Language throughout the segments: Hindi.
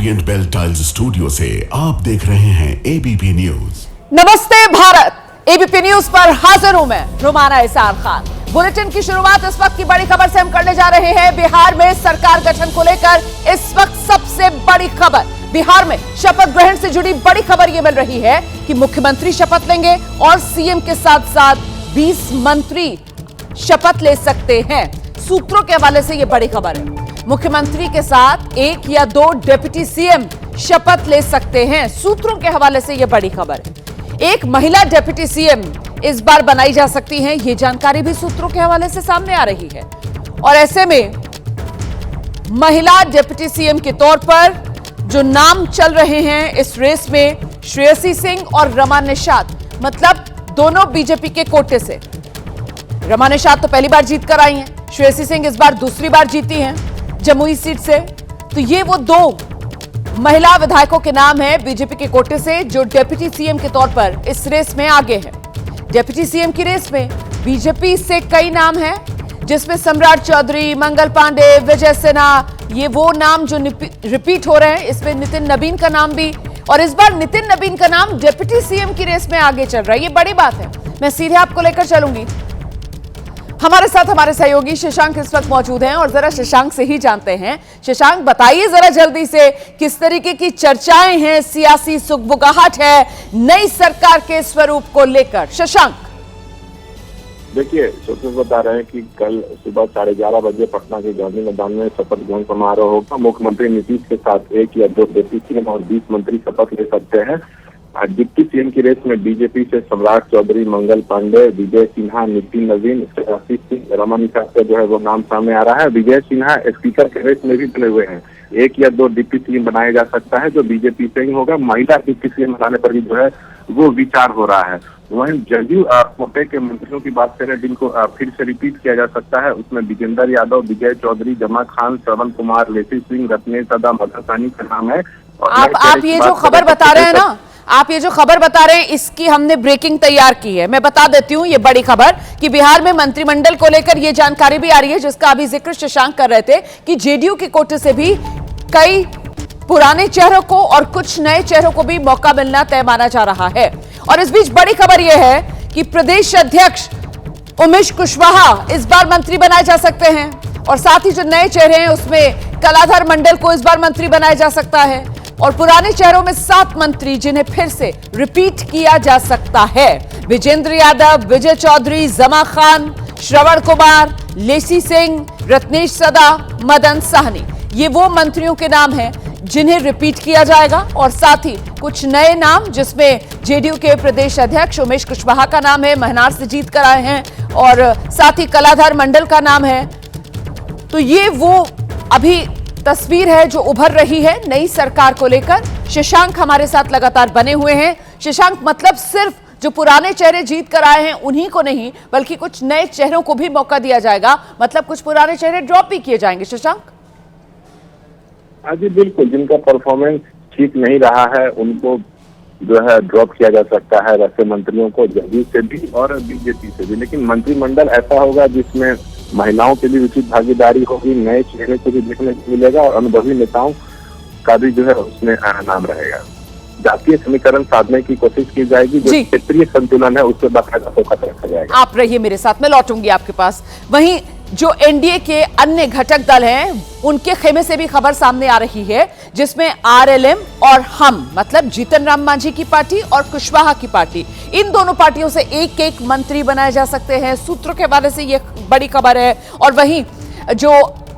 ओरिएंट बेल टाइल्स स्टूडियो से आप देख रहे हैं एबीपी न्यूज। नमस्ते भारत, एबीपी न्यूज पर हाजिर हूं मैं रुमाना इसार खान। बुलेटिन की शुरुआत इस वक्त की बड़ी खबर से हम करने जा रहे हैं। बिहार में सरकार गठन को लेकर इस वक्त सबसे बड़ी खबर, बिहार में शपथ ग्रहण से जुड़ी बड़ी खबर यह मिल रही है कि मुख्यमंत्री शपथ लेंगे और सीएम के साथ साथ 20 मंत्री शपथ ले सकते हैं। सूत्रों के हवाले से यह बड़ी खबर है। मुख्यमंत्री के साथ 1 या 2 डिप्टी सीएम शपथ ले सकते हैं। सूत्रों के हवाले से यह बड़ी खबर है। एक महिला डिप्टी सीएम इस बार बनाई जा सकती है, यह जानकारी भी सूत्रों के हवाले से सामने आ रही है। और ऐसे में महिला डिप्टी सीएम के तौर पर जो नाम चल रहे हैं इस रेस में, श्रेयसी सिंह और रमा निषाद, मतलब दोनों बीजेपी के कोटे से। रमा निषाद तो पहली बार जीत कर आई हैं, श्रेयसी सिंह इस बार दूसरी बार जीती हैं जमुई सीट से। तो ये वो 2 महिला विधायकों के नाम हैं बीजेपी के कोटे से जो डिप्टी सीएम के तौर पर इस रेस में आगे हैं। डिप्टी सीएम की रेस में बीजेपी से कई नाम हैं, जिसमें सम्राट चौधरी, मंगल पांडे, विजय सिन्हा, ये वो नाम जो रिपीट हो रहे हैं। इसमें नितिन नबीन का नाम भी, और इस बार नितिन नबीन का नाम डिप्टी सीएम की रेस में आगे चल रहा है। ये बड़ी बात है। मैं सीधे आपको लेकर चलूंगी। हमारे साथ हमारे सहयोगी शशांक इस वक्त मौजूद हैं और जरा शशांक से ही जानते हैं। शशांक, बताइए जरा जल्दी से किस तरीके की चर्चाएं हैं, सियासी सुगबुगाहट है नई सरकार के स्वरूप को लेकर। शशांक, देखिए, सोच बता रहे हैं कि कल सुबह 11:30 बजे पटना के गांधी मैदान में शपथ ग्रहण समारोह होगा। मुख्यमंत्री नीतीश के साथ 1 या 2 डिप्टी सीएम और 20 मंत्री शपथ ले सकते हैं। डिप्टी सीएम की रेस में बीजेपी से सम्राट चौधरी, मंगल पांडे, विजय सिन्हा, नितिन नवीन, श्रेयसी सिंह, रमा निषाद का जो है वो नाम सामने आ रहा है। विजय सिन्हा स्पीकर के रेस में भी बने हुए हैं। 1 या 2 डिप्टी सीएम बनाया जा सकता है जो बीजेपी से ही होगा। महिला डिप्टी सीएम बनाने पर भी जो है वो विचार हो रहा है। वहीं जदयू कोटे के मंत्रियों की बात करें जिनको फिर से रिपीट किया जा सकता है, उसमें विजेंद्र यादव, विजय चौधरी, जमा खान, श्रवण कुमार, लेसी सिंह, रत्नेश सदा, मदन सहनी का नाम है। आप ये जो खबर बता रहे हैं ना, आप ये जो खबर बता रहे हैं, इसकी हमने ब्रेकिंग तैयार की है। मैं बता देती हूं ये बड़ी खबर कि बिहार में मंत्रिमंडल को लेकर ये जानकारी भी आ रही है, जिसका अभी जिक्र शशांक कर रहे थे कि जेडीयू के कोटे से भी कई पुराने चेहरों को और कुछ नए चेहरों को भी मौका मिलना तय माना जा रहा है। और इस बीच बड़ी खबर यह है कि प्रदेश अध्यक्ष उमेश कुशवाहा इस बार मंत्री बनाए जा सकते हैं। और साथ ही जो नए चेहरे हैं उसमें कलाधर मंडल को इस बार मंत्री बनाया जा सकता है। और पुराने चेहरों में 7 मंत्री जिन्हें फिर से रिपीट किया जा सकता है। विजेंद्र यादव, विजय चौधरी, जमा खान, श्रवण कुमार, लेसी सिंह, रत्नेश सदा, मदन सहनी, ये वो मंत्रियों के नाम हैं जिन्हें रिपीट किया जाएगा। और साथ ही कुछ नए नाम, जिसमें जेडीयू के प्रदेश अध्यक्ष उमेश कुशवाहा का नाम है, महनार से जीत कर आए हैं, और साथ ही कलाधर मंडल का नाम है। तो ये वो अभी तस्वीर है जो उभर रही है नई सरकार को लेकर। शशांक हमारे साथ लगातार बने हुए हैं। शशांक, मतलब सिर्फ जो पुराने चेहरे जीत कर आए हैं उन्हीं को नहीं, बल्कि कुछ नए चेहरों को भी मौका दिया जाएगा, मतलब कुछ पुराने चेहरे ड्रॉप भी किए जाएंगे। शशांक जी बिल्कुल, जिनका परफॉर्मेंस ठीक नहीं रहा है उनको जो है ड्रॉप किया जा सकता है, वैसे मंत्रियों को जदयू से भी और बीजेपी से भी। लेकिन मंत्रिमंडल ऐसा होगा जिसमें महिलाओं के लिए उचित भागीदारी होगी, नए चेहरे को भी देखने को मिलेगा और अनुभवी नेताओं का भी जो है उसमें नाम रहेगा। जातीय समीकरण साधने की कोशिश की जाएगी, जो क्षेत्रीय संतुलन है उस पर बाकायदा फोकस रखा जाएगा। आप रहिए मेरे साथ, मैं लौटूंगी आपके पास। वहीं जो एनडीए के अन्य घटक दल हैं उनके खेमे से भी खबर सामने आ रही है, जिसमें आरएलएम और हम, मतलब जीतन राम मांझी की पार्टी और कुशवाहा की पार्टी, इन दोनों पार्टियों से 1-1 मंत्री बनाए जा सकते हैं। सूत्रों के हवाले से यह बड़ी खबर है। और वहीं जो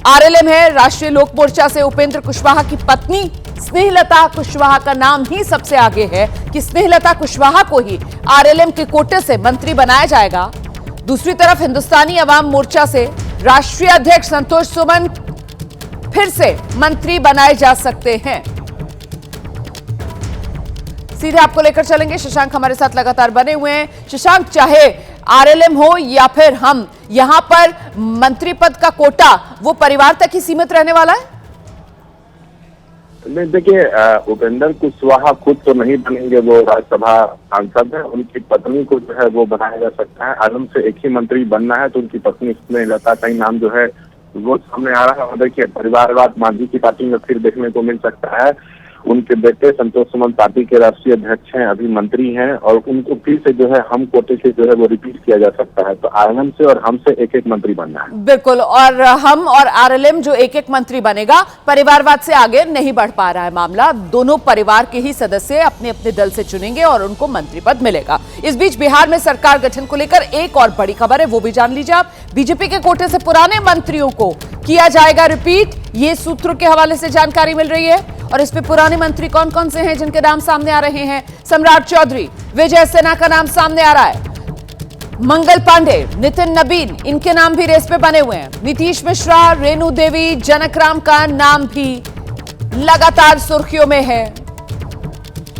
आरएलएम है, राष्ट्रीय लोक मोर्चा से उपेंद्र कुशवाहा की पत्नी स्नेहलता कुशवाहा का नाम ही सबसे आगे है कि स्नेहलता कुशवाहा को ही आरएलएम के कोटे से मंत्री बनाया जाएगा। दूसरी तरफ हिंदुस्तानी अवाम मोर्चा से राष्ट्रीय अध्यक्ष संतोष सुमन फिर से मंत्री बनाए जा सकते हैं। सीधे आपको लेकर चलेंगे। शशांक हमारे साथ लगातार बने हुए हैं। शशांक, चाहे आरएलएम हो या फिर हम, यहां पर मंत्री पद का कोटा वो परिवार तक ही सीमित रहने वाला है? नहीं, देखिए, उपेंद्र कुशवाहा खुद तो नहीं बनेंगे, वो राज्यसभा सांसद है। उनकी पत्नी को जो है वो बनाया जा सकता है। आलम से एक ही मंत्री बनना है तो उनकी पत्नी स्नेहलता का ही नाम जो है वो सामने आ रहा है। देखिए, परिवारवाद मांझी की पार्टी में फिर देखने को मिल सकता है। उनके बेटे संतोष सुमन पार्टी के राष्ट्रीय अध्यक्ष हैं, अभी मंत्री हैं, और उनको फिर से जो है हम कोटे से जो है वो रिपीट किया जा सकता है। तो आरएलएम से और हमसे एक एक मंत्री बनना है। बिल्कुल, और हम और आरएलएम जो एक एक मंत्री बनेगा, परिवारवाद से आगे नहीं बढ़ पा रहा है मामला। दोनों परिवार के ही सदस्य अपने अपने दल से चुनेंगे और उनको मंत्री पद मिलेगा। इस बीच बिहार में सरकार गठन को लेकर एक और बड़ी खबर है, वो भी जान लीजिए आप। बीजेपी के कोटे से पुराने मंत्रियों को किया जाएगा रिपीट, ये सूत्रों के हवाले से जानकारी मिल रही है। और इस पे पुराने मंत्री कौन कौन से हैं जिनके नाम सामने आ रहे हैं? सम्राट चौधरी, विजय सिन्हा का नाम सामने आ रहा है, मंगल पांडे, नितिन नबीन, इनके नाम भी रेस पे बने हुए हैं। नीतीश मिश्रा, रेणु देवी, जनकराम का नाम भी लगातार सुर्खियों में है।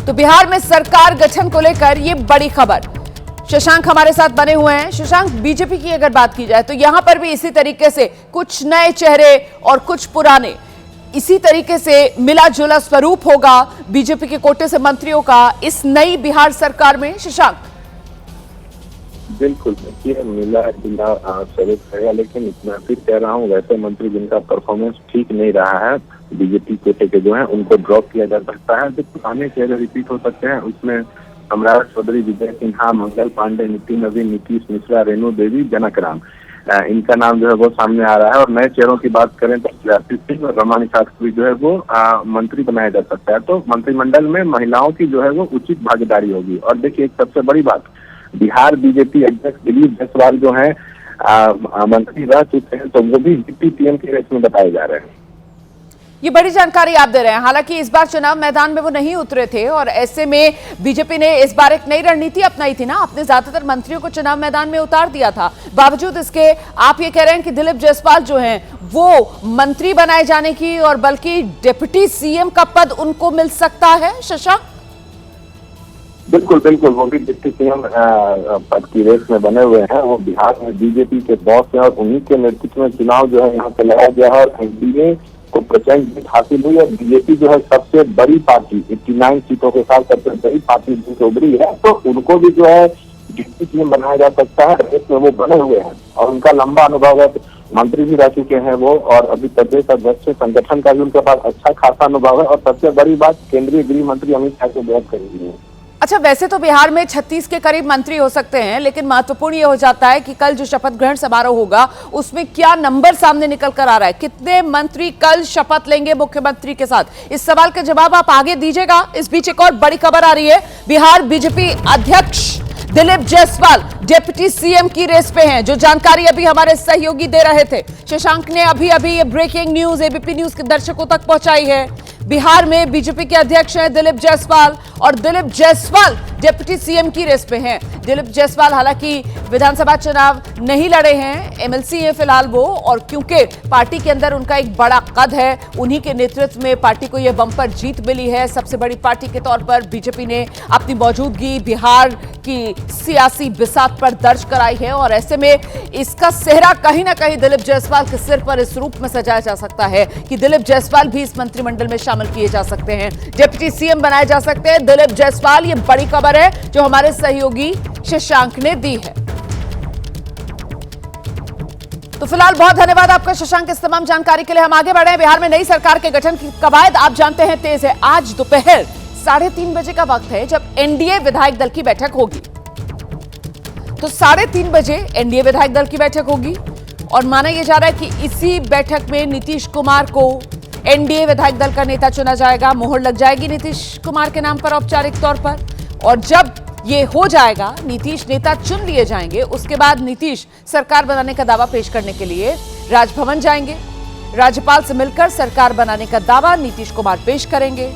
तो बिहार में सरकार गठन को लेकर ये बड़ी खबर। शशांक हमारे साथ बने हुए हैं। शशांक, बीजेपी की अगर बात की जाए तो यहां पर भी इसी तरीके से कुछ नए चेहरे और कुछ पुराने, इसी तरीके से मिला जुला स्वरूप होगा बीजेपी के कोटे से मंत्रियों का इस नई बिहार सरकार में। शशांक, बिल्कुल, देखिए मिला जुला स्वरूप रहेगा, लेकिन मैं फिर कह रहा हूँ वैसे मंत्री जिनका परफॉर्मेंस ठीक नहीं रहा है बीजेपी कोटे के जो है उनको ड्रॉप किया जा सकता है। जो पुराने चेहरे रिपीट हो सकते हैं उसमें सम्राट चौधरी, विजय सिन्हा, मंगल पांडे, नितिन नवीन, नीतीश मिश्रा, रेणु देवी, जनकराम, इनका नाम जो है वो सामने आ रहा है। और नए चेहरों की बात करें तो प्रयासित सिंह और रमानी शास्त्री जो है वो मंत्री बनाया जा सकता है। तो मंत्रिमंडल में महिलाओं की जो है वो उचित भागीदारी होगी। और देखिए एक सबसे बड़ी बात, बिहार बीजेपी अध्यक्ष दिलीप जायसवाल जो है मंत्री रह चुके हैं, तो वो भी डिप्टी पीएम के रेस में बताए जा रहे हैं। ये बड़ी जानकारी आप दे रहे हैं। हालांकि इस बार चुनाव मैदान में वो नहीं उतरे थे और ऐसे में बीजेपी ने इस बार एक नई रणनीति अपनाई थी ना, आपने ज्यादातर मंत्रियों को चुनाव मैदान में उतार दिया था। बावजूद इसके आप ये कह रहे हैं कि दिलीप जायसवाल जो हैं वो मंत्री बनाए जाने की और बल्कि डिप्टी सीएम का पद उनको मिल सकता है। शशांक, बिल्कुल बिल्कुल, वो भी डिप्टी सीएम पद की रेस में बने हुए हैं। वो बिहार में बीजेपी के बॉस हैं और उन्हीं के नेतृत्व में चुनाव जो है यहाँ पे लड़ा गया है और एनडीए को प्रचंड जीत हासिल हुई। और बीजेपी जो है सबसे बड़ी पार्टी, 89 सीटों के साथ सबसे बड़ी पार्टी जिनसे उभरी है, तो उनको भी जो है डिप्टी सीएम बनाया जा सकता है। रेस में वो बने हुए हैं और उनका लंबा अनुभव है, मंत्री भी रह चुके हैं वो, और अभी प्रदेश अध्यक्ष संगठन का भी उनके पास अच्छा खासा अनुभव है। और सबसे बड़ी बात, केंद्रीय गृह मंत्री अमित शाह को बहुत करीबी है। अच्छा, वैसे तो बिहार में 36 के करीब मंत्री हो सकते हैं, लेकिन महत्वपूर्ण यह हो जाता है कि कल जो शपथ ग्रहण समारोह होगा उसमें क्या नंबर सामने निकल कर आ रहा है, कितने मंत्री कल शपथ लेंगे मुख्यमंत्री के साथ। इस सवाल का जवाब आप आगे दीजिएगा। इस बीच एक और बड़ी खबर आ रही है, बिहार बीजेपी अध्यक्ष दिलीप जायसवाल डिप्टी सीएम की रेस पे हैं। जो जानकारी अभी हमारे सहयोगी दे रहे थे, शशांक ने अभी अभी ये ब्रेकिंग न्यूज एबीपी न्यूज के दर्शकों तक पहुंचाई है। बिहार में बीजेपी के अध्यक्ष हैं दिलीप जायसवाल और दिलीप जायसवाल डिप्टी सीएम की रेस पे हैं। दिलीप जायसवाल हालांकि विधानसभा चुनाव नहीं लड़े हैं, एमएलसी है फिलहाल वो, और क्योंकि पार्टी के अंदर उनका एक बड़ा कद है, उन्हीं के नेतृत्व में पार्टी को यह बम्पर जीत मिली है। सबसे बड़ी पार्टी के तौर पर बीजेपी ने अपनी मौजूदगी बिहार की सियासी बिसात पर दर्ज कराई है और ऐसे में इसका सेहरा कहीं ना कहीं दिलीप जायसवाल के सिर पर इस रूप में सजाया जा सकता है कि दिलीप जायसवाल भी इस मंत्रिमंडल में शामिल किए जा सकते हैं, डिप्टी सीएम बनाए जा सकते हैं दिलीप जायसवाल। ये बड़ी खबर है जो हमारे सहयोगी शशांक ने दी है। तो फिलहाल बहुत धन्यवाद आपका शशांक इस तमाम जानकारी के लिए। हम आगे बढ़े। बिहार में नई सरकार के गठन की कवायद आप जानते हैं तेज है। आज दोपहर 3:30 बजे का वक्त है जब एनडीए विधायक दल की बैठक होगी। तो 3:30 बजे एनडीए विधायक दल की बैठक होगी और माना यह जा रहा है कि इसी बैठक में नीतीश कुमार को एनडीए विधायक दल का नेता चुना जाएगा। मोहर लग जाएगी नीतीश कुमार के नाम पर औपचारिक तौर पर, और जब ये हो जाएगा, नीतीश नेता चुन लिए जाएंगे, उसके बाद नीतीश सरकार बनाने का दावा पेश करने के लिए राजभवन जाएंगे। राज्यपाल से मिलकर सरकार बनाने का दावा नीतीश कुमार पेश करेंगे।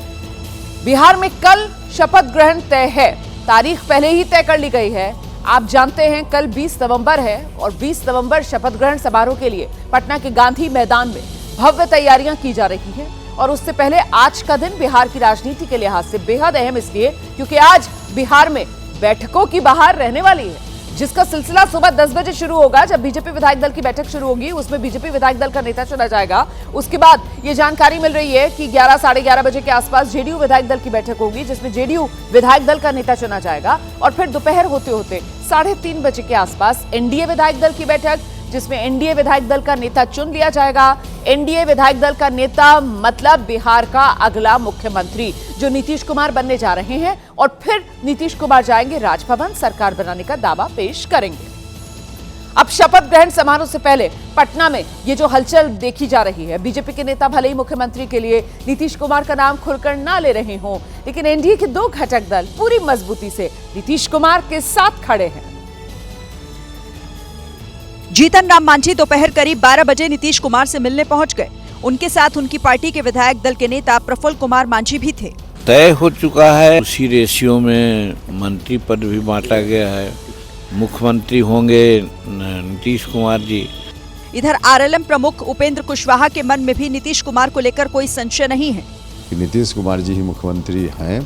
बिहार में कल शपथ ग्रहण तय है, तारीख पहले ही तय कर ली गई है। आप जानते हैं कल 20 नवंबर है और 20 नवंबर शपथ ग्रहण समारोह के लिए पटना के गांधी मैदान में भव्य तैयारियां की जा रही हैं। और उससे पहले आज का दिन बिहार की राजनीति के लिहाज से बेहद अहम इसलिए क्योंकि आज बिहार में बैठकों की बहार रहने वाली है, जिसका सिलसिला सुबह 10 बजे शुरू होगा। जब बीजेपी विधायक दल की बैठक शुरू होगी उसमें बीजेपी विधायक दल का नेता चुना जाएगा। उसके बाद ये जानकारी मिल रही है कि 11 साढ़े 11 बजे के आसपास जेडीयू विधायक दल की बैठक होगी जिसमें जेडीयू विधायक दल का नेता चुना जाएगा। और फिर दोपहर होते होते 3:30 बजे के आसपास एनडीए विधायक दल की बैठक, जिसमें एनडीए विधायक दल का नेता चुन लिया जाएगा। एनडीए विधायक दल का नेता मतलब बिहार का अगला मुख्यमंत्री, जो नीतीश कुमार बनने जा रहे हैं। और फिर नीतीश कुमार जाएंगे राजभवन, सरकार बनाने का दावा पेश करेंगे। अब शपथ ग्रहण समारोह से पहले पटना में ये जो हलचल देखी जा रही है, बीजेपी के नेता भले ही मुख्यमंत्री के लिए नीतीश कुमार का नाम खुलकर ना ले रहे हों, लेकिन एनडीए के दो घटक दल पूरी मजबूती से नीतीश कुमार के साथ खड़े हैं। जीतन राम मांझी दोपहर करीब 12 बजे नीतीश कुमार से मिलने पहुंच गए। उनके साथ उनकी पार्टी के विधायक दल के नेता प्रफुल्ल कुमार मांझी भी थे। तय हो चुका है, उसी रेशियो में मंत्री पद भी बांटा गया है। मुख्यमंत्री होंगे नीतीश कुमार जी। इधर आरएलएम प्रमुख उपेंद्र कुशवाहा के मन में भी नीतीश कुमार को लेकर कोई संशय नहीं है। नीतीश कुमार जी ही मुख्यमंत्री हैं,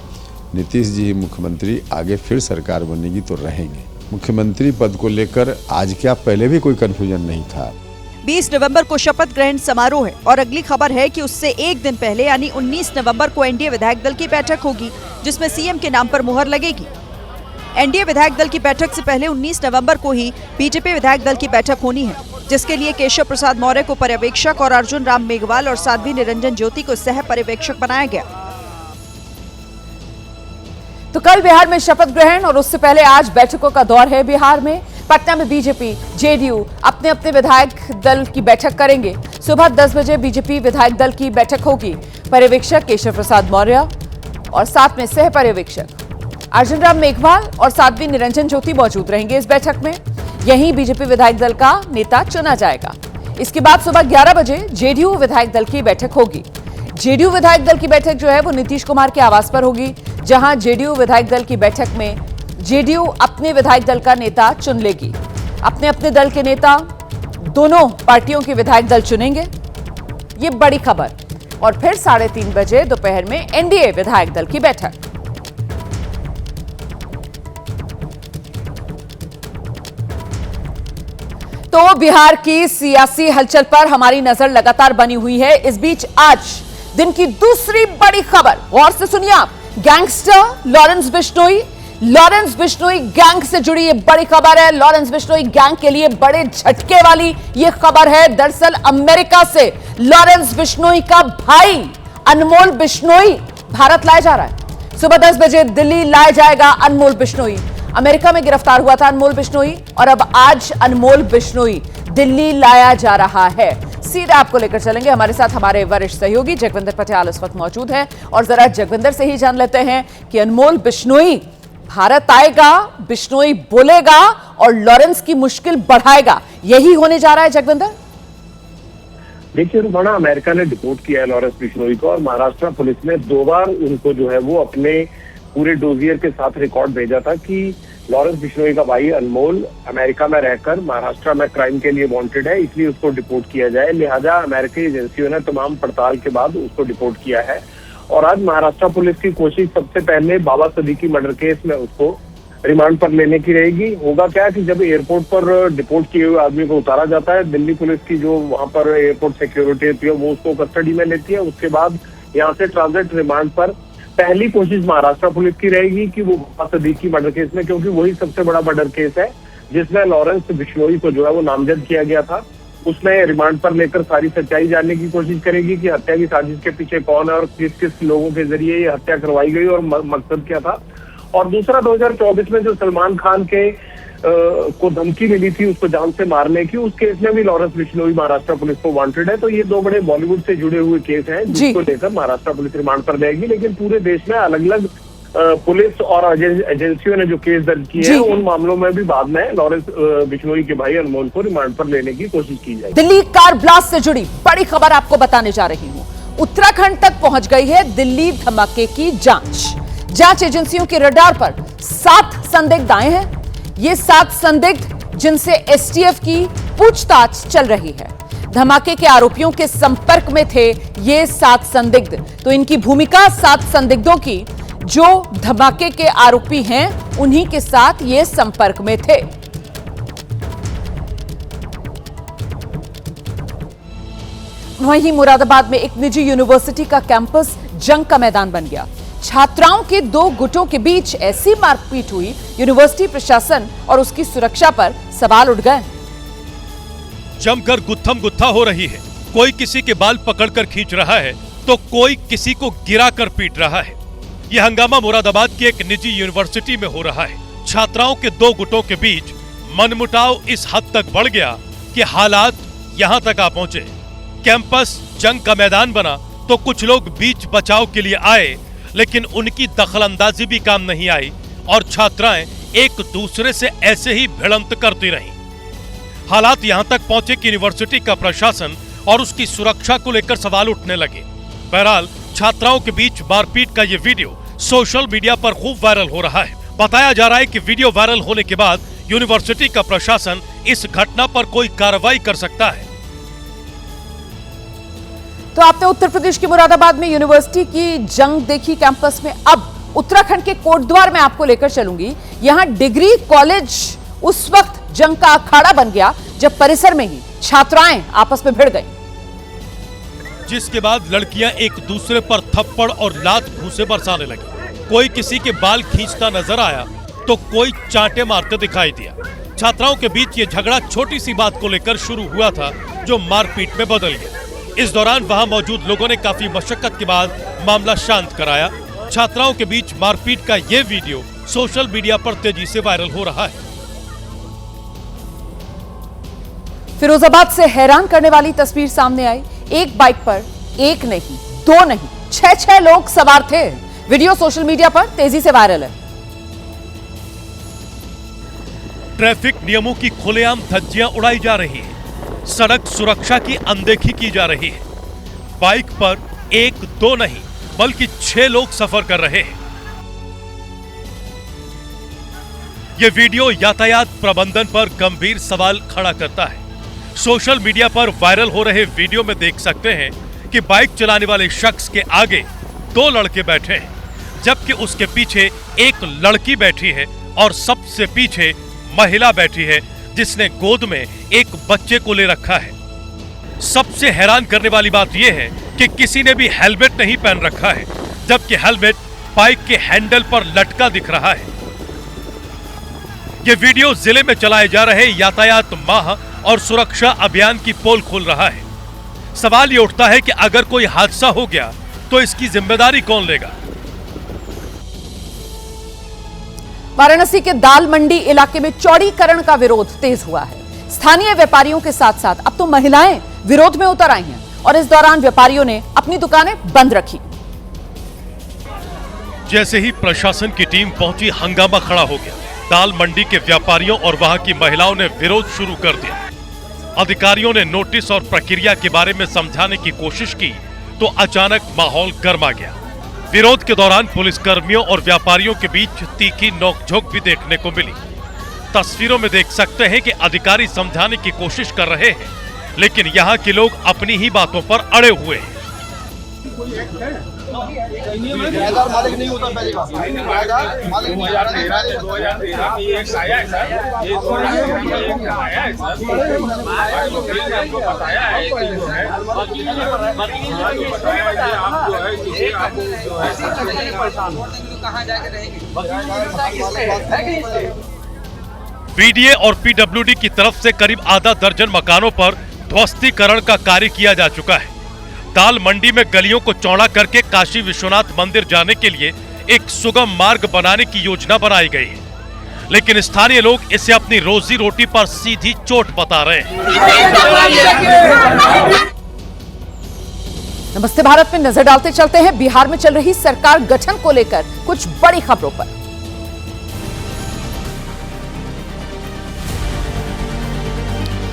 नीतीश जी ही मुख्यमंत्री, आगे फिर सरकार बनेगी तो रहेंगे। मुख्यमंत्री पद को लेकर आज क्या पहले भी कोई कंफ्यूजन नहीं था। 20 नवंबर को शपथ ग्रहण समारोह है और अगली खबर है कि उससे एक दिन पहले यानी 19 नवंबर को एनडीए विधायक दल की बैठक होगी, जिसमें सीएम के नाम पर मुहर लगेगी। एनडीए विधायक दल की बैठक से पहले 19 नवंबर को ही बीजेपी विधायक दल की बैठक होनी है, जिसके लिए केशव प्रसाद मौर्य को पर्यवेक्षक और अर्जुन राम मेघवाल और साध्वी निरंजन ज्योति को सह पर्यवेक्षक बनाया गया। तो कल बिहार में शपथ ग्रहण और उससे पहले आज बैठकों का दौर है बिहार में। पटना में बीजेपी, जेडीयू अपने अपने विधायक दल की बैठक करेंगे। सुबह 10 बजे बीजेपी विधायक दल की बैठक होगी। पर्यवेक्षक केशव प्रसाद मौर्य और साथ में सह पर्यवेक्षक अर्जुन राम मेघवाल और साध्वी निरंजन ज्योति मौजूद रहेंगे इस बैठक में। यहीं बीजेपी विधायक दल का नेता चुना जाएगा। इसके बाद सुबह 11 बजे जेडीयू विधायक दल की बैठक होगी। जेडीयू विधायक दल की बैठक जो है वो नीतीश कुमार के आवास पर होगी, जहां जेडीयू विधायक दल की बैठक में जेडीयू अपने विधायक दल का नेता चुन लेगी। अपने अपने दल के नेता दोनों पार्टियों के विधायक दल चुनेंगे, ये बड़ी खबर। और फिर 3:30 बजे दोपहर में एनडीए विधायक दल की बैठक। तो बिहार की सियासी हलचल पर हमारी नजर लगातार बनी हुई है। इस बीच आज दिन की दूसरी बड़ी खबर, गौर से सुनिए आप। गैंगस्टर लॉरेंस बिश्नोई गैंग से जुड़ी ये बड़ी खबर है। लॉरेंस बिश्नोई गैंग के लिए बड़े झटके वाली ये खबर है। दरअसल अमेरिका से लॉरेंस बिश्नोई का भाई अनमोल बिश्नोई भारत लाया जा रहा है। सुबह 10 बजे दिल्ली लाया जाएगा अनमोल बिश्नोई। अमेरिका में गिरफ्तार हुआ था अनमोल बिश्नोई और अब आज अनमोल बिश्नोई दिल्ली लाया जा रहा है। सीधे आपको लेकर चलेंगे, हमारे साथ हमारे वरिष्ठ सहयोगी जगविंदर पटियाल इस वक्त मौजूद हैं और जरा जगविंदर से ही जान लेते हैं कि अनमोल बिश्नोई भारत आएगा, बिश्नोई बोलेगा और लॉरेंस की मुश्किल बढ़ाएगा, यही होने जा रहा है जगविंदर? देखिए रुमाना, अमेरिका ने डिपोर्ट किया है लॉरेंस बिश्नोई को और महाराष्ट्र पुलिस ने 2 बार उनको जो है वो अपने पूरे डोजियर के साथ रिकॉर्ड भेजा था कि लॉरेंस बिश्नोई का भाई अनमोल अमेरिका में रहकर महाराष्ट्र में क्राइम के लिए वांटेड है, इसलिए उसको डिपोर्ट किया जाए। लिहाजा अमेरिकी एजेंसियों ने तमाम पड़ताल के बाद उसको डिपोर्ट किया है। और आज महाराष्ट्र पुलिस की कोशिश सबसे पहले बाबा सदीकी मर्डर केस में उसको रिमांड पर लेने की रहेगी। होगा क्या कि जब एयरपोर्ट पर डिपोर्ट किए हुए आदमी को उतारा जाता है, दिल्ली पुलिस की जो वहां पर एयरपोर्ट सिक्योरिटी होती है वो उसको कस्टडी में लेती है। उसके बाद यहाँ से ट्रांजिट रिमांड पर पहली कोशिश महाराष्ट्र पुलिस की रहेगी कि वो बाबा सदीकी मर्डर केस में, क्योंकि वही सबसे बड़ा मर्डर केस है जिसमें लॉरेंस बिश्नोई को जो है वो नामजद किया गया था, उसमें रिमांड पर लेकर सारी सच्चाई जानने की कोशिश करेगी कि हत्या की साजिश के पीछे कौन है और किस किस लोगों के जरिए ये हत्या करवाई गई और मकसद क्या था। और दूसरा 2024 में जो सलमान खान के को धमकी मिली थी उसको जान से मारने की, उस केस में भी लॉरेंस बिश्नोई महाराष्ट्र पुलिस को वांटेड है। तो ये 2 बड़े बॉलीवुड से जुड़े हुए केस हैं जिसको लेकर महाराष्ट्र पुलिस रिमांड पर जाएगी। लेकिन पूरे देश में अलग अलग पुलिस और एजेंसियों ने जो केस दर्ज किए हैं उन मामलों में भी बाद में लॉरेंस बिश्नोई के भाई अनमोल को रिमांड पर लेने की कोशिश की जाएगी। दिल्ली कार ब्लास्ट से जुड़ी बड़ी खबर आपको बताने जा रही हूं। उत्तराखंड तक पहुंच गई है दिल्ली धमाके की जांच एजेंसियों के रडार पर 7 संदिग्ध आए हैं। ये 7 संदिग्ध जिनसे एसटीएफ की पूछताछ चल रही है। धमाके के आरोपियों के संपर्क में थे ये 7 संदिग्ध। तो इनकी भूमिका 7 संदिग्धों की जो धमाके के आरोपी हैं उन्हीं के साथ ये संपर्क में थे। वहीं मुरादाबाद में एक निजी यूनिवर्सिटी का कैंपस जंग का मैदान बन गया। छात्राओं के 2 गुटों के बीच ऐसी मारपीट हुई, यूनिवर्सिटी प्रशासन और उसकी सुरक्षा पर सवाल उठ गए। जमकर गुत्थम गुत्था हो रही है। कोई किसी के बाल पकड़कर खींच रहा है तो कोई किसी को गिराकर पीट रहा है। यह हंगामा मुरादाबाद की एक निजी यूनिवर्सिटी में हो रहा है। छात्राओं के दो गुटों के बीच मनमुटाव इस हद तक बढ़ गया कि हालात यहां तक आ पहुंचे। कैंपस जंग का मैदान बना तो कुछ लोग बीच बचाव के लिए आए, लेकिन उनकी दखलंदाजी भी काम नहीं आई और छात्राएं एक दूसरे से ऐसे ही भिड़ंत करती रहीं। हालात यहां तक पहुंचे कि यूनिवर्सिटी का प्रशासन और उसकी सुरक्षा को लेकर सवाल उठने लगे। बहरहाल छात्राओं के बीच मारपीट का ये वीडियो सोशल मीडिया पर खूब वायरल हो रहा है। बताया जा रहा है कि वीडियो वायरल होने के बाद यूनिवर्सिटी का प्रशासन इस घटना पर कोई कार्रवाई कर सकता है। तो आपने उत्तर प्रदेश के मुरादाबाद में यूनिवर्सिटी की जंग देखी कैंपस में। अब उत्तराखंड के कोटद्वार में आपको लेकर चलूंगी। यहां डिग्री कॉलेज उस वक्त जंग का अखाड़ा बन गया जब परिसर में ही छात्राएं आपस में भिड़ गई, जिसके बाद लड़कियां एक दूसरे पर थप्पड़ और लात घूंसे बरसाने लगी। कोई किसी के बाल खींचता नजर आया तो कोई चांटे मारते दिखाई दिया। छात्राओं के बीच ये झगड़ा छोटी सी बात को लेकर शुरू हुआ था जो मारपीट में बदल गया। इस दौरान वहां मौजूद लोगों ने काफी मशक्कत के बाद मामला शांत कराया। छात्राओं के बीच मारपीट का ये वीडियो सोशल मीडिया पर तेजी से वायरल हो रहा है। फिरोजाबाद से हैरान करने वाली तस्वीर सामने आई। एक बाइक पर एक नहीं, दो नहीं, 6 लोग सवार थे। वीडियो सोशल मीडिया पर तेजी से वायरल है। ट्रैफिक नियमों की खुलेआम धज्जियां उड़ाई जा रही है। सड़क सुरक्षा की अनदेखी की जा रही है। बाइक पर एक दो नहीं बल्कि 6 लोग सफर कर रहे हैं। यह वीडियो यातायात प्रबंधन पर गंभीर सवाल खड़ा करता है। सोशल मीडिया पर वायरल हो रहे वीडियो में देख सकते हैं कि बाइक चलाने वाले शख्स के आगे 2 लड़के बैठे हैं, जबकि उसके पीछे एक लड़की बैठी है और सबसे पीछे महिला बैठी है जिसने गोद में एक बच्चे को ले रखा है। सबसे हैरान करने वाली बात यह है कि किसी ने भी हेलमेट नहीं पहन रखा है, जबकि हेलमेट बाइक के हैंडल पर लटका दिख रहा है। यह वीडियो जिले में चलाए जा रहे यातायात माह और सुरक्षा अभियान की पोल खोल रहा है। सवाल ये उठता है कि अगर कोई हादसा हो गया तो इसकी जिम्मेदारी कौन लेगा। वाराणसी के दाल मंडी इलाके में चौड़ीकरण का विरोध तेज हुआ है। स्थानीय व्यापारियों के साथ साथ अब तो महिलाएं विरोध में उतर आई हैं और इस दौरान व्यापारियों ने अपनी दुकानें बंद रखी। जैसे ही प्रशासन की टीम पहुंची, हंगामा खड़ा हो गया। दाल मंडी के व्यापारियों और वहां की महिलाओं ने विरोध शुरू कर दिया। अधिकारियों ने नोटिस और प्रक्रिया के बारे में समझाने की कोशिश की तो अचानक माहौल गर्मा गया। विरोध के दौरान पुलिसकर्मियों और व्यापारियों के बीच तीखी नोकझोंक भी देखने को मिली। तस्वीरों में देख सकते हैं कि अधिकारी समझाने की कोशिश कर रहे हैं, लेकिन यहाँ के लोग अपनी ही बातों पर अड़े हुए हैं। मालिक नहीं होता पहली बात। पीडीए और पीडब्ल्यूडी की तरफ से करीब आधा दर्जन मकानों पर ध्वस्तीकरण का कार्य किया जा चुका है। दाल मंडी में गलियों को चौड़ा करके काशी विश्वनाथ मंदिर जाने के लिए एक सुगम मार्ग बनाने की योजना बनाई गई है, लेकिन स्थानीय लोग इसे अपनी रोजी रोटी पर सीधी चोट बता रहे हैं। नमस्ते भारत में नजर डालते चलते हैं बिहार में चल रही सरकार गठन को लेकर कुछ बड़ी खबरों पर।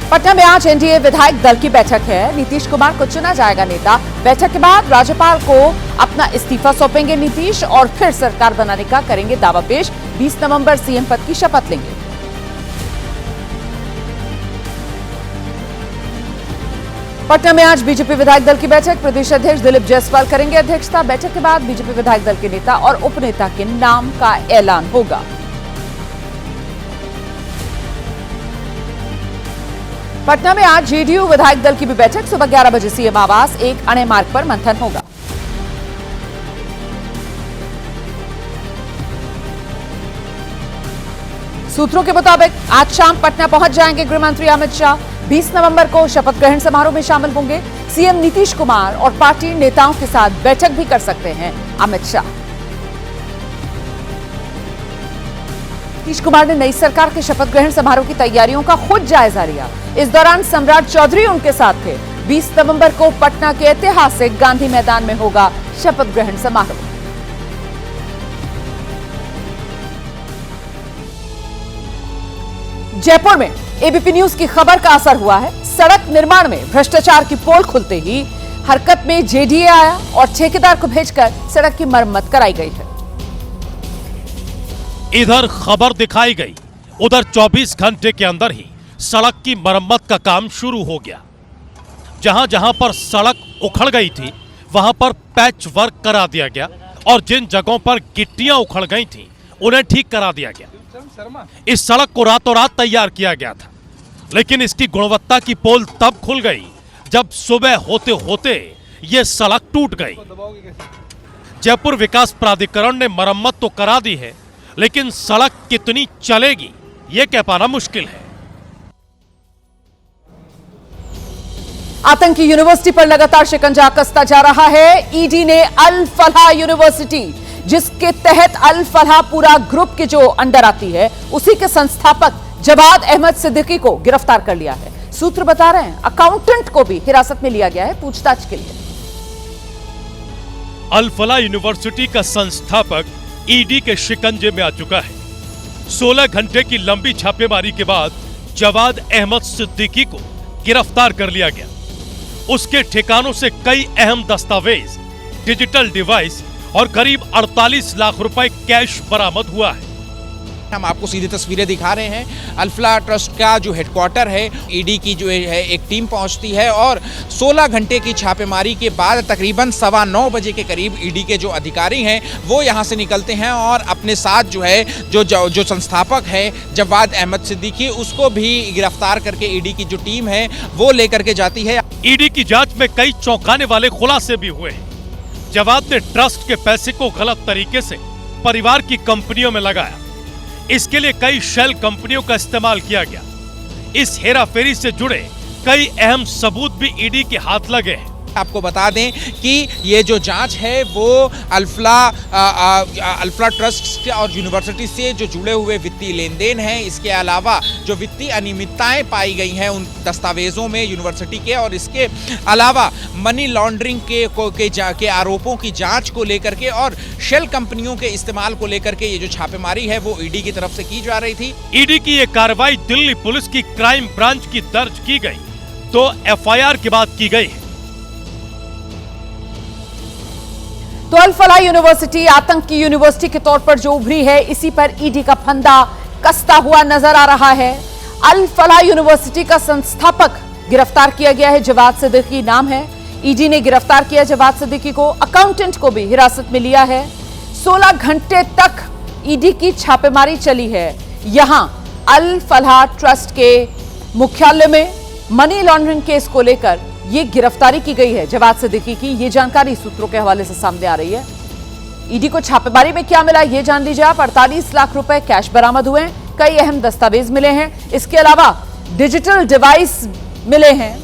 पटना में आज एनडीए विधायक दल की बैठक है। नीतीश कुमार को चुना जाएगा नेता। बैठक के बाद राज्यपाल को अपना इस्तीफा सौंपेंगे नीतीश और फिर सरकार बनाने का करेंगे दावा पेश। 20 नवंबर सीएम पद की शपथ लेंगे। पटना में आज बीजेपी विधायक दल की बैठक। प्रदेश अध्यक्ष दिलीप जायसवाल करेंगे अध्यक्षता। बैठक के बाद बीजेपी विधायक दल के नेता और उपनेता के नाम का ऐलान होगा। पटना में आज जेडीयू विधायक दल की भी बैठक। सुबह 11 बजे सीएम आवास एक अणे मार्ग पर मंथन होगा। सूत्रों के मुताबिक आज शाम पटना पहुंच जाएंगे गृह मंत्री अमित शाह। 20 नवंबर को शपथ ग्रहण समारोह में शामिल होंगे। सीएम नीतीश कुमार और पार्टी नेताओं के साथ बैठक भी कर सकते हैं अमित शाह। नीतीश कुमार ने नई सरकार के शपथ ग्रहण समारोह की तैयारियों का खुद जायजा लिया। इस दौरान सम्राट चौधरी उनके साथ थे। 20 नवंबर को पटना के ऐतिहासिक गांधी मैदान में होगा शपथ ग्रहण समारोह। जयपुर में एबीपी न्यूज की खबर का असर हुआ है। सड़क निर्माण में भ्रष्टाचार की पोल खुलते ही हरकत में जेडीए आया और ठेकेदार को भेजकर सड़क की मरम्मत कराई गई है। इधर खबर दिखाई गई, उधर 24 घंटे के अंदर ही सड़क की मरम्मत का काम शुरू हो गया। जहां जहां पर सड़क उखड़ गई थी वहां पर पैच वर्क करा दिया गया और जिन जगहों पर गिट्टियां उखड़ गई थी उन्हें ठीक करा दिया गया। इस सड़क को रातों रात तैयार किया गया था, लेकिन इसकी गुणवत्ता की पोल तब खुल गई जब सुबह होते होते ये सड़क टूट गई। जयपुर विकास प्राधिकरण ने मरम्मत तो करा दी है, लेकिन सड़क कितनी चलेगी ये कह पाना मुश्किल है। आतंकी यूनिवर्सिटी पर लगातार शिकंजा कसता जा रहा है। ईडी ने अल फलाह यूनिवर्सिटी, जिसके तहत अल फलाह पूरा ग्रुप के जो अंडर आती है, उसी के संस्थापक जवाद अहमद सिद्दीकी को गिरफ्तार कर लिया है। सूत्र बता रहे हैं अकाउंटेंट को भी हिरासत में लिया गया है पूछताछ के लिए। अल फलाह यूनिवर्सिटी का संस्थापक ईडी के शिकंजे में आ चुका है। 16 घंटे की लंबी छापेमारी के बाद जवाद अहमद सिद्दीकी को गिरफ्तार कर लिया गया। उसके ठिकानों से कई अहम दस्तावेज, डिजिटल डिवाइस और करीब 48 लाख रुपए कैश बरामद हुआ है। हम आपको सीधी तस्वीरें दिखा रहे हैं। अल फलाह ट्रस्ट का जो हेडक्वार्टर है, ईडी की जो है एक टीम पहुंचती है और 16 घंटे की छापेमारी के बाद तकरीबन 9:15 बजे के करीब ईडी के जो अधिकारी हैं वो यहां से निकलते हैं और अपने साथ जो है जो संस्थापक है जवाद अहमद सिद्दीकी, उसको भी गिरफ्तार करके ईडी की जो टीम है वो लेकर के जाती है। ईडी की जांच में कई चौंकाने वाले खुलासे भी हुए हैं। जवाद ने ट्रस्ट के पैसे को गलत तरीके से परिवार की कंपनियों में लगाया। इसके लिए कई शेल कंपनियों का इस्तेमाल किया गया। इस हेराफेरी से जुड़े कई अहम सबूत भी ईडी के हाथ लगे हैं। आपको बता दें कि ये जो जांच है वो अल फलाह ट्रस्ट और यूनिवर्सिटी से जो जुड़े हुए वित्तीय लेन देन हैं, इसके अलावा जो वित्तीय अनियमितताएं पाई गई हैं उन दस्तावेजों में यूनिवर्सिटी के, और इसके अलावा मनी लॉन्ड्रिंग के आरोपों की जांच को लेकर के और शेल कंपनियों के इस्तेमाल को लेकर के ये जो छापेमारी है वो ईडी की तरफ से की जा रही थी। ईडी की ये कार्रवाई दिल्ली पुलिस की क्राइम ब्रांच की दर्ज की गई 2 एफआईआर के बाद की गई है। तो अल फलाह यूनिवर्सिटी आतंक की यूनिवर्सिटी के तौर पर जो उभरी है, इसी पर ईडी का फंदा कसता हुआ नजर आ रहा है। अल फलाह यूनिवर्सिटी का संस्थापक गिरफ्तार किया गया है, जवाद सिद्दीकी नाम है। ईडी ने गिरफ्तार किया जवाद सिद्दीकी को। अकाउंटेंट को भी हिरासत में लिया है। 16 घंटे तक ईडी की छापेमारी चली है। यहां अल फलाह ट्रस्ट के मुख्यालय में मनी लॉन्ड्रिंग केस को लेकर ये गिरफ्तारी की गई है जवाद सिद्दीकी की। ये जानकारी सूत्रों के हवाले से सामने आ रही है। ईडी को छापेमारी में क्या मिला ये जान लीजिए आप। 48 लाख रुपए कैश बरामद हुए हैं, कई अहम दस्तावेज मिले हैं। इसके अलावा डिजिटल डिवाइस मिले हैं,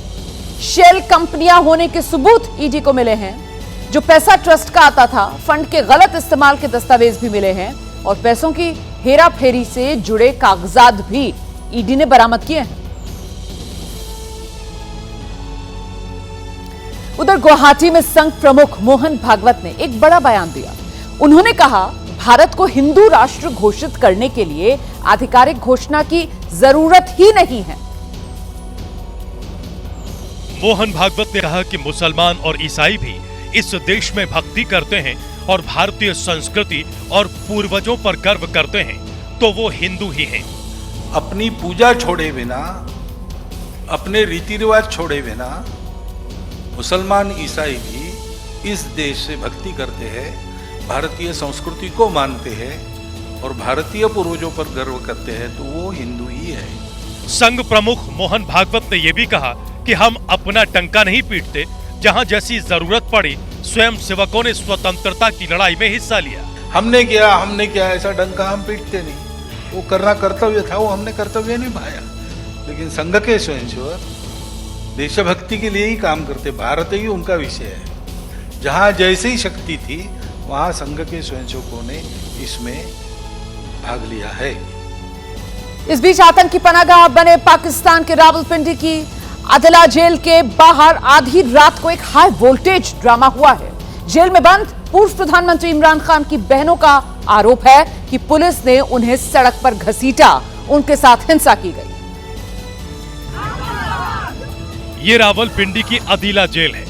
शेल कंपनियां होने के सबूत ईडी को मिले हैं। जो पैसा ट्रस्ट का आता था, फंड के गलत इस्तेमाल के दस्तावेज भी मिले हैं और पैसों की हेराफेरी से जुड़े कागजात भी ईडी ने बरामद किए हैं। उधर गुवाहाटी में संघ प्रमुख मोहन भागवत ने एक बड़ा बयान दिया। उन्होंने कहा, भारत को हिंदू राष्ट्र घोषित करने के लिए आधिकारिक घोषणा की जरूरत ही नहीं है। मोहन भागवत ने कहा कि मुसलमान और ईसाई भी इस देश में भक्ति करते हैं और भारतीय संस्कृति और पूर्वजों पर गर्व करते हैं, तो वो हिंदू ही हैं। अपनी पूजा छोड़े बिना, अपने रीति रिवाज छोड़े बिना मुसलमान ईसाई भी इस देश से भक्ति करते हैं, भारतीय संस्कृति को मानते हैं और भारतीय पूर्वजों पर गर्व करते हैं, तो वो हिंदू ही है। संघ प्रमुख मोहन भागवत ने यह भी कहा कि हम अपना टंका नहीं पीटते। जहां जैसी जरूरत पड़ी, स्वयं सेवकों ने स्वतंत्रता की लड़ाई में हिस्सा लिया। हमने किया ऐसा डंका हम पीटते नहीं। वो करना कर्तव्य था, वो हमने कर्तव्य निभाया। लेकिन संघ के स्वयंसेवक देशभक्ति के लिए ही काम करते, भारत ही उनका विषय है। जहाँ जैसे ही शक्ति थी वहाँ संघ के स्वयंसेवकों ने इसमें भाग लिया है। इस बीच आतंकी पनाहगाह बने पाकिस्तान के रावलपिंडी की अदला जेल के बाहर आधी रात को एक हाई वोल्टेज ड्रामा हुआ है। जेल में बंद पूर्व प्रधानमंत्री इमरान खान की बहनों का आरोप है कि पुलिस ने उन्हें सड़क पर घसीटा, उनके साथ हिंसा की गई। ये रावलपिंडी की अदीला जेल है।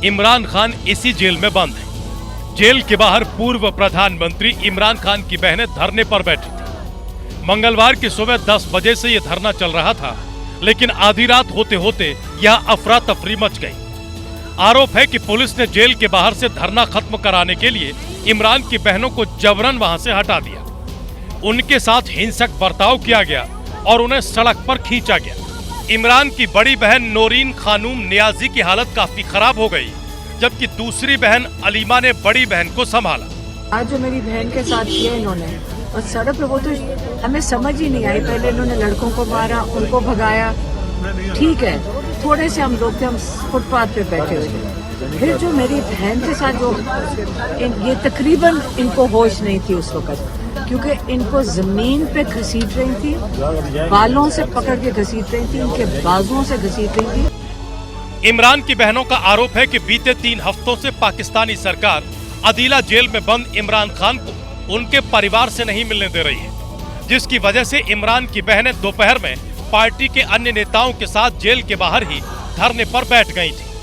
इमरान खान इसी जेल में बंद है। जेल के बाहर पूर्व प्रधानमंत्री इमरान खान की बहनें धरने पर बैठी थी। मंगलवार की सुबह 10 बजे से यह धरना चल रहा था, लेकिन आधी रात होते होते यह अफरा तफरी मच गई। आरोप है कि पुलिस ने जेल के बाहर से धरना खत्म कराने के लिए इमरान की बहनों को जबरन वहां से हटा दिया। उनके साथ हिंसक बर्ताव किया गया और उन्हें सड़क पर खींचा गया। इमरान की बड़ी बहन नौरीन खानूम नियाजी की हालत काफी खराब हो गई, जबकि दूसरी बहन अलीमा ने बड़ी बहन को संभाला। आज जो मेरी बहन के साथ किया इन्होंने, और सड़क पे वो तो हमें समझ ही नहीं आई। पहले इन्होंने लड़कों को मारा, उनको भगाया, ठीक है, थोड़े से हम लोग थे, हम फुटपाथ पे बैठे हुए थे। फिर जो मेरी बहन के साथ जो ये तकरीबन इनको होश नहीं थी उस वक्त, क्योंकि इनको जमीन पे घसीट रही थी, बालों से पकड़ के घसीट रही थी, इनके बाजुओं से घसीट रही थी। इमरान की बहनों का आरोप है कि बीते 3 हफ्तों से पाकिस्तानी सरकार अदीला जेल में बंद इमरान खान को उनके परिवार से नहीं मिलने दे रही है, जिसकी वजह से इमरान की बहनें दोपहर में पार्टी के अन्य नेताओं के साथ जेल के बाहर ही धरने पर बैठ गई थी।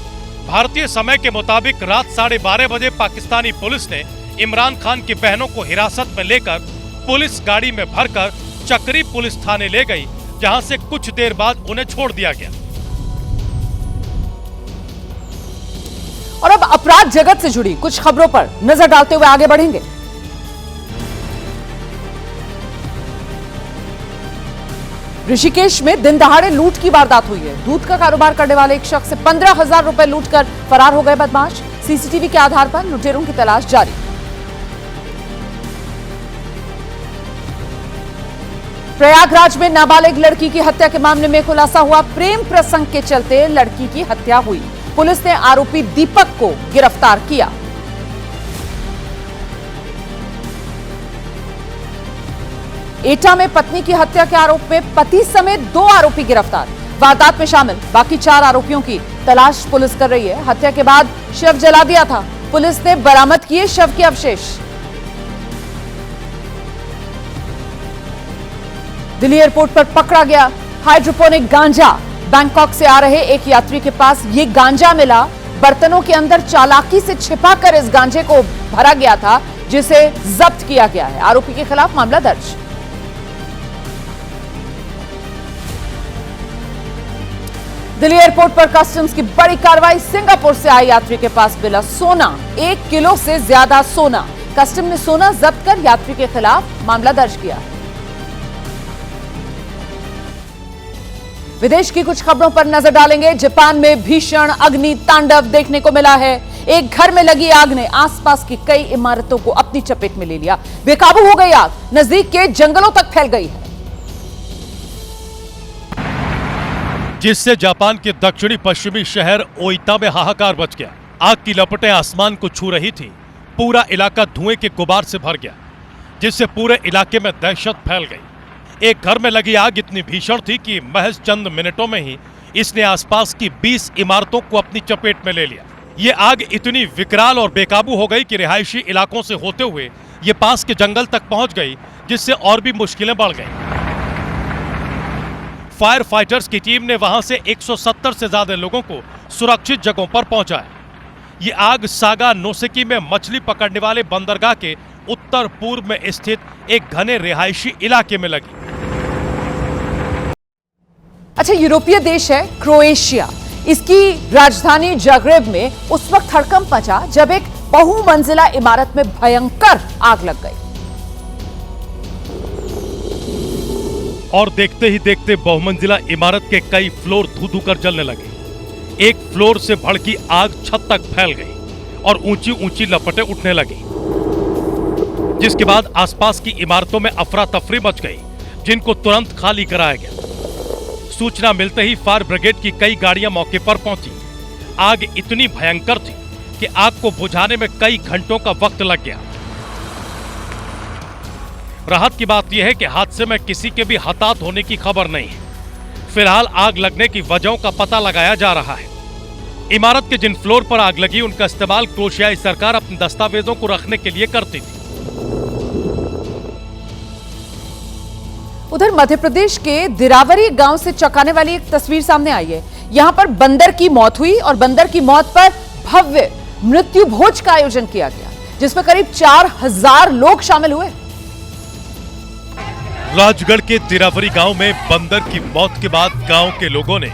भारतीय समय के मुताबिक रात 12:30 बजे पाकिस्तानी पुलिस ने इमरान खान की बहनों को हिरासत में लेकर पुलिस गाड़ी में भरकर चक्री पुलिस थाने ले गई, जहां से कुछ देर बाद उन्हें छोड़ दिया गया। और अब अपराध जगत से जुड़ी कुछ खबरों पर नजर डालते हुए आगे बढ़ेंगे। ऋषिकेश में दिन दहाड़े लूट की वारदात हुई है। दूध का कारोबार करने वाले एक शख्स से 15,000 रुपए लूटकर फरार हो गए बदमाश। सीसीटीवी के आधार पर लुटेरों की तलाश जारी। प्रयागराज में नाबालिग लड़की की हत्या के मामले में खुलासा हुआ। प्रेम प्रसंग के चलते लड़की की हत्या हुई। पुलिस ने आरोपी दीपक को गिरफ्तार किया। एटा में पत्नी की हत्या के आरोप में पति समेत 2 आरोपी गिरफ्तार। वारदात में शामिल बाकी 4 आरोपियों की तलाश पुलिस कर रही है। हत्या के बाद शव जला दिया था। पुलिस ने बरामद किए शव के अवशेष। दिल्ली एयरपोर्ट पर पकड़ा गया हाइड्रोपोनिक गांजा। बैंकॉक से आ रहे एक यात्री के पास ये गांजा मिला। बर्तनों के अंदर चालाकी से छिपाकर इस गांजे को भरा गया था, जिसे जब्त किया गया है। आरोपी के खिलाफ मामला दर्ज। दिल्ली एयरपोर्ट पर कस्टम्स की बड़ी कार्रवाई। सिंगापुर से आए यात्री के पास मिला सोना, 1 किलो से ज्यादा सोना। कस्टम ने सोना जब्त कर यात्री के खिलाफ मामला दर्ज किया। विदेश की कुछ खबरों पर नजर डालेंगे। जापान में भीषण अग्नि तांडव देखने को मिला है। एक घर में लगी आग ने आसपास की कई इमारतों को अपनी चपेट में ले लिया। बेकाबू हो गई आग, नजदीक के जंगलों तक फैल गई है, जिससे जापान के दक्षिणी पश्चिमी शहर ओइता में हाहाकार मच गया। आग की लपटें आसमान को छू रही थी। पूरा इलाका धुएं के गुबार से भर गया, जिससे पूरे इलाके में दहशत फैल गई। एक घर में लगी आग इतनी भीषण थी कि महज चंद मिनटों में ही इसने आसपास की 20 इमारतों को अपनी चपेट में ले लिया। ये आग इतनी विकराल और बेकाबू हो गई कि रिहायशी इलाकों से होते हुए ये पास के जंगल तक पहुंच गई, जिससे और भी मुश्किलें बढ़ गईं। फायर फाइटर्स की टीम ने वहां से 170 से ज्यादा लोगों को सुरक्षित जगहों पर पहुंचाया। ये आग सागा नोसेकी में मछली पकड़ने वाले बंदरगाह के उत्तर पूर्व में स्थित एक घने रिहायशी इलाके में लगी। अच्छा, यूरोपीय देश है क्रोएशिया। इसकी राजधानी जाग्रेब में उस वक्त हड़कंप मचा जब एक बहुमंजिला इमारत में भयंकर आग लग गई और देखते ही देखते बहुमंजिला इमारत के कई फ्लोर धू-धू कर जलने लगे। एक फ्लोर से भड़की आग छत तक फैल गई और ऊंची ऊंची लपटें उठने लगी, जिसके बाद आसपास की इमारतों में अफरा तफरी मच गई, जिनको तुरंत खाली कराया गया। सूचना मिलते ही फायर ब्रिगेड की कई गाड़ियां मौके पर पहुंची। आग इतनी भयंकर थी कि आग को बुझाने में कई घंटों का वक्त लग गया। राहत की बात यह है कि हादसे में किसी के भी हताहत होने की खबर नहीं है। फिलहाल आग लगने की वजहों का पता लगाया जा रहा है। इमारत के जिन फ्लोर पर आग लगी उनका इस्तेमाल क्रोशियाई सरकार अपने दस्तावेजों को रखने के लिए करती थी। उधर मध्य प्रदेश के दिरावरी गांव से चौंकाने वाली एक तस्वीर सामने आई है। यहां पर बंदर की मौत हुई और बंदर की मौत पर भव्य मृत्यु भोज का आयोजन किया गया, जिसमें करीब 4000 लोग शामिल हुए। राजगढ़ के दिरावरी गांव में बंदर की मौत के बाद गांव के लोगों ने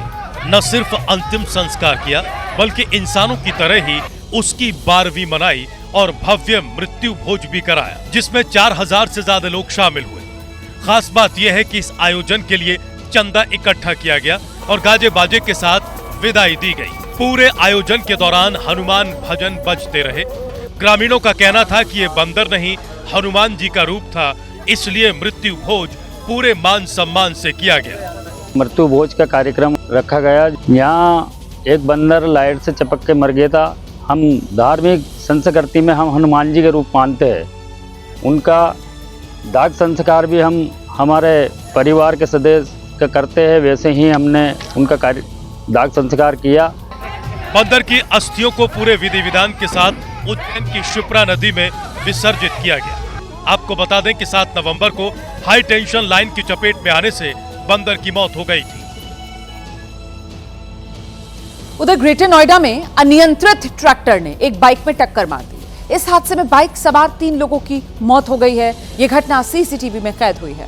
न सिर्फ अंतिम संस्कार किया बल्कि इंसानों की तरह ही उसकी 12वीं मनाई और भव्य मृत्यु भोज भी कराया, जिसमें 4000 से ज्यादा लोग शामिल हुए। खास बात यह है कि इस आयोजन के लिए चंदा इकट्ठा किया गया और गाजे बाजे के साथ विदाई दी गई। पूरे आयोजन के दौरान हनुमान भजन बजते रहे। ग्रामीणों का कहना था कि ये बंदर नहीं हनुमान जी का रूप था, इसलिए मृत्यु भोज पूरे मान सम्मान से किया गया। मृत्यु भोज का कार्यक्रम रखा गया। यहाँ एक बंदर लाइट से चिपक के मर गया था। हम धार्मिक संस्कृति में हम हनुमान जी के रूप मानते हैं। उनका दाग संस्कार भी हम हमारे परिवार के सदस्य का करते हैं, वैसे ही हमने उनका दाग संस्कार किया। बंदर की अस्थियों को पूरे विधि विधान के साथ उज्जैन की शिप्रा नदी में विसर्जित किया गया। आपको बता दें कि 7 नवंबर को हाई टेंशन लाइन की चपेट में आने से बंदर की मौत हो गई थी। उधर ग्रेटर नोएडा में अनियंत्रित ट्रैक्टर ने एक बाइक में टक्कर मार दी। इस हादसे में बाइक सवार 3 लोगों की मौत हो गई है। यह घटना सीसीटीवी में कैद हुई है।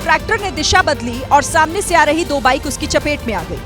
ट्रैक्टर ने दिशा बदली और सामने से आ रही 2 बाइक उसकी चपेट में आ गई।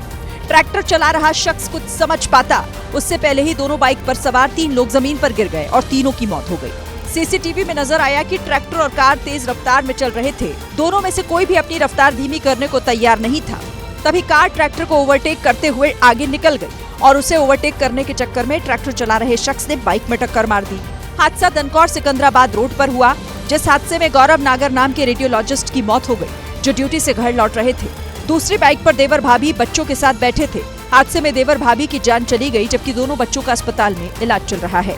ट्रैक्टर चला रहा शख्स कुछ समझ पाता उससे पहले ही दोनों बाइक पर सवार 3 लोग जमीन पर गिर गए और तीनों की मौत हो गई। सीसीटीवी में नजर आया कि ट्रैक्टर और कार तेज रफ्तार में चल रहे थे। दोनों में से कोई भी अपनी रफ्तार धीमी करने को तैयार नहीं था। तभी कार ट्रैक्टर को ओवरटेक करते हुए आगे निकल गई और उसे ओवरटेक करने के चक्कर में ट्रैक्टर चला रहे शख्स ने बाइक में टक्कर मार दी। हादसा दनकौर सिकंदराबाद रोड पर हुआ, जिस हादसे में गौरव नागर नाम के रेडियोलॉजिस्ट की मौत हो गई, जो ड्यूटी से घर लौट रहे थे। दूसरी बाइक पर देवर भाभी बच्चों के साथ बैठे थे। हादसे में देवर भाभी की जान चली गई, जबकि दोनों बच्चों का अस्पताल में इलाज चल रहा है।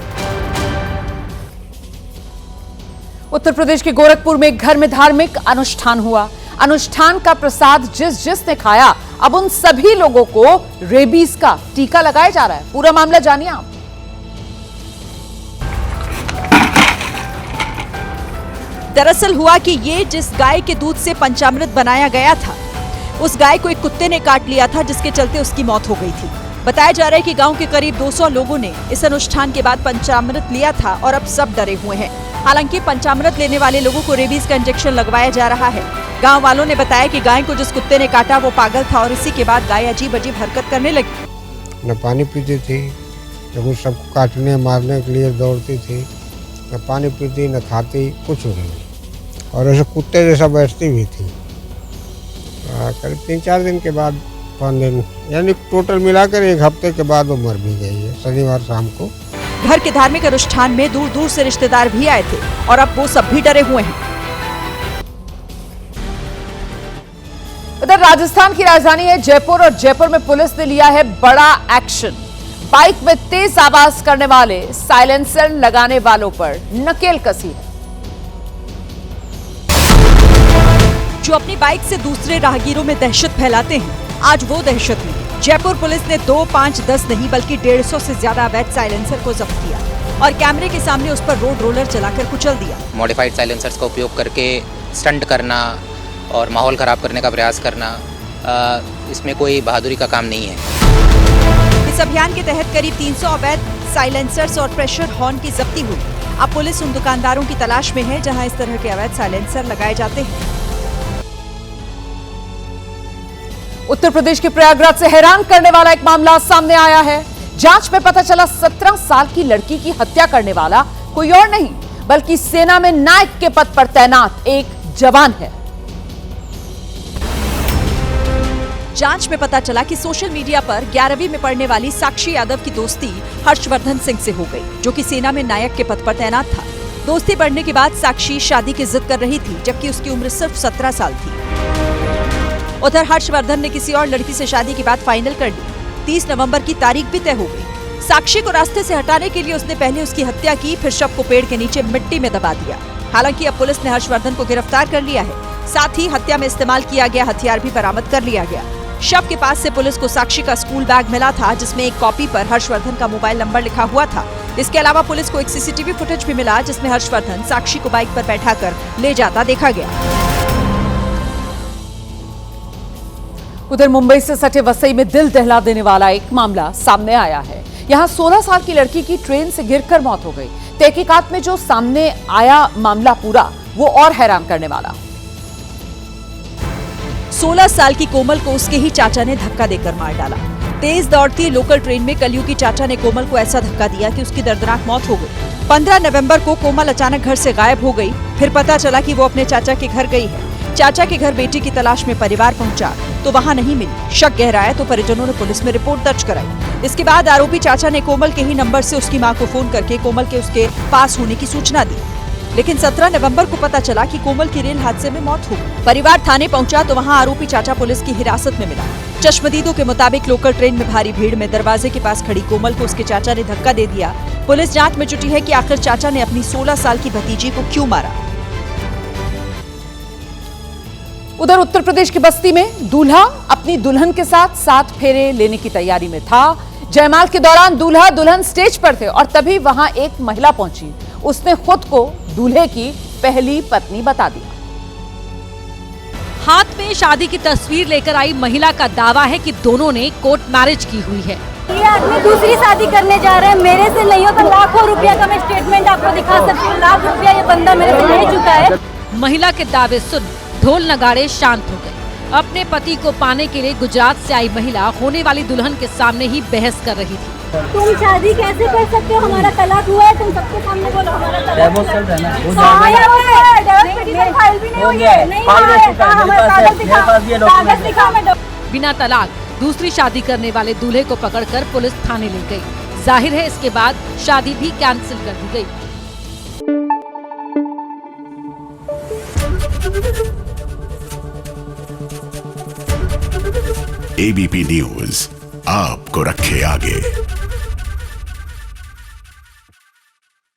उत्तर प्रदेश के गोरखपुर में एक घर में धार्मिक अनुष्ठान हुआ। अनुष्ठान का प्रसाद जिसने खाया, अब उन सभी लोगों को रेबीज का टीका लगाया जा रहा है। पूरा मामला जानिए आप। दरअसल हुआ कि ये जिस गाय के दूध से पंचामृत बनाया गया था, उस गाय को एक कुत्ते ने काट लिया था, जिसके चलते उसकी मौत हो गई थी। बताया जा रहा है कि गांव के करीब 200 लोगों ने इस अनुष्ठान के बाद पंचामृत लिया था और अब सब डरे हुए हैं। हालांकि पंचामृत लेने वाले लोगों को रेबीज का इंजेक्शन लगवाया जा रहा है। गांव वालों ने बताया कि गाय को जिस कुत्ते ने काटा वो पागल था और इसी के बाद गाय अजीब अजीब हरकत करने लगी। न पानी पीती थी, न कुछ सबको काटने मारने के लिए दौड़ती थी, न पानी पीती न खाती, कुछ नहीं। और ऐसे कुत्ते जैसा बैठती भी थी। करीब 3-4 दिन के बाद 5 दिन, यानी टोटल मिलाकर 1 हफ्ते के बाद वो मर भी गई है, शनिवार शाम को। घर के धार्मिक अनुष्ठान में दूर दूर से रिश्तेदार भी आए थे और अब वो सब भी डरे हुए हैं। उधर राजस्थान की राजधानी है जयपुर और जयपुर में पुलिस ने लिया है बड़ा एक्शन। बाइक में तेज आवाज करने वाले साइलेंसर लगाने वालों पर नकेल कसी है। जो अपनी बाइक से दूसरे राहगीरों में दहशत फैलाते हैं, आज वो दहशत नहीं। जयपुर पुलिस ने 2, 5, 10 नहीं बल्कि 150 से ज्यादा अवैध साइलेंसर को जब्त किया और कैमरे के सामने उस पर रोड रोलर चलाकर कुचल दिया। मॉडिफाइड साइलेंसर्स का उपयोग करके स्टंट करना और माहौल खराब करने का प्रयास करना, इसमें कोई बहादुरी का काम नहीं है। इस अभियान के तहत करीब 300 अवैध साइलेंसर्स और प्रेशर हॉर्न की जब्ती हुई। अब पुलिस उन दुकानदारों की तलाश में है जहां इस तरह के अवैध साइलेंसर लगाए जाते हैं। उत्तर प्रदेश के प्रयागराज से हैरान करने वाला एक मामला सामने आया है। जांच में पता चला 17 साल की लड़की की हत्या करने वाला कोई और नहीं बल्कि सेना में नायक के पद पर तैनात एक जवान है। जांच में पता चला कि सोशल मीडिया पर 11वीं में पढ़ने वाली साक्षी यादव की दोस्ती हर्षवर्धन सिंह से हो गई, जो कि सेना में नायक के पद पर तैनात था। दोस्ती बढ़ने के बाद साक्षी शादी की जिद कर रही थी, जबकि उसकी उम्र सिर्फ 17 साल थी। उधर हर्षवर्धन ने किसी और लड़की से शादी की बात फाइनल कर ली। 30 नवंबर की तारीख भी तय हो गई। साक्षी को रास्ते से हटाने के लिए उसने पहले उसकी हत्या की, फिर शव को पेड़ के नीचे मिट्टी में दबा दिया। हालांकि अब पुलिस ने हर्षवर्धन को गिरफ्तार कर लिया है। साथ ही हत्या में इस्तेमाल किया गया हथियार भी बरामद कर लिया गया। शव के पास से पुलिस को साक्षी का स्कूल बैग मिला था, जिसमें एक कॉपी पर हर्षवर्धन का मोबाइल नंबर लिखा हुआ था। इसके अलावा पुलिस को एक सीसीटीवी फुटेज भी मिला, जिसमें हर्षवर्धन साक्षी को बाइक पर बैठाकर ले जाता देखा गया। उधर मुंबई से सटे वसई में दिल दहला देने वाला एक मामला सामने आया है। यहां 16 साल की लड़की की ट्रेन से गिरकर मौत हो गई। तहकीकात में जो सामने आया मामला पूरा, वो और हैरान करने वाला। 16 साल की कोमल को उसके ही चाचा ने धक्का देकर मार डाला। तेज दौड़ती लोकल ट्रेन में कलयुगी चाचा ने कोमल को ऐसा धक्का दिया कि उसकी दर्दनाक मौत हो गई। 15 नवंबर को कोमल अचानक घर से गायब हो गई। फिर पता चला कि वो अपने चाचा के घर गई है। चाचा के घर बेटी की तलाश में परिवार पहुंचा तो वहां नहीं मिली। शक गहराया तो परिजनों ने पुलिस में रिपोर्ट दर्ज कराई। इसके बाद आरोपी चाचा ने कोमल के ही नंबर से उसकी मां को फोन करके कोमल के उसके पास होने की सूचना दी। लेकिन 17 नवंबर को पता चला कि कोमल की रेल हादसे में मौत हो गई। परिवार थाने पहुंचा तो वहां आरोपी चाचा पुलिस की हिरासत में मिला। चश्मदीदों के मुताबिक लोकल ट्रेन में भारी भीड़ में दरवाजे के पास खड़ी कोमल को उसके चाचा ने धक्का दे दिया। पुलिस जांच में जुटी है कि आखिर चाचा ने अपनी 16 साल की भतीजी को क्यों मारा। उधर उत्तर प्रदेश की बस्ती में दूल्हा अपनी दुल्हन के साथ 7 फेरे लेने की तैयारी में था। जयमाल के दौरान दूल्हा दुल्हन स्टेज पर थे और तभी वहां एक महिला पहुंची। उसने खुद को दूल्हे की पहली पत्नी बता दिया। हाथ में शादी की तस्वीर लेकर आई महिला का दावा है कि दोनों ने कोर्ट मैरिज की हुई है। ये आदमी दूसरी शादी करने जा रहे हैं, मेरे से नहीं हो तो लाखों रुपया का मैं स्टेटमेंट आपको दिखा सकती हूँ। लाख रुपया ये बंदा मेरे से ले चुका है। महिला के दावे सुन ढोल नगाड़े शांत हो गए। अपने पति को पाने के लिए गुजरात से आई महिला होने वाली दुल्हन के सामने ही बहस कर रही थी। तुम शादी कैसे कर सकते हो? हमारा तलाक हुआ है, तुम सबके सामने बोलो हमारा तलाक हुआ है। बिना तलाक दूसरी शादी करने वाले दूल्हे को पकड़कर पुलिस थाने ले गई। जाहिर है इसके बाद शादी भी कैंसिल कर दी गई। एबीपी न्यूज आपको रखे आगे।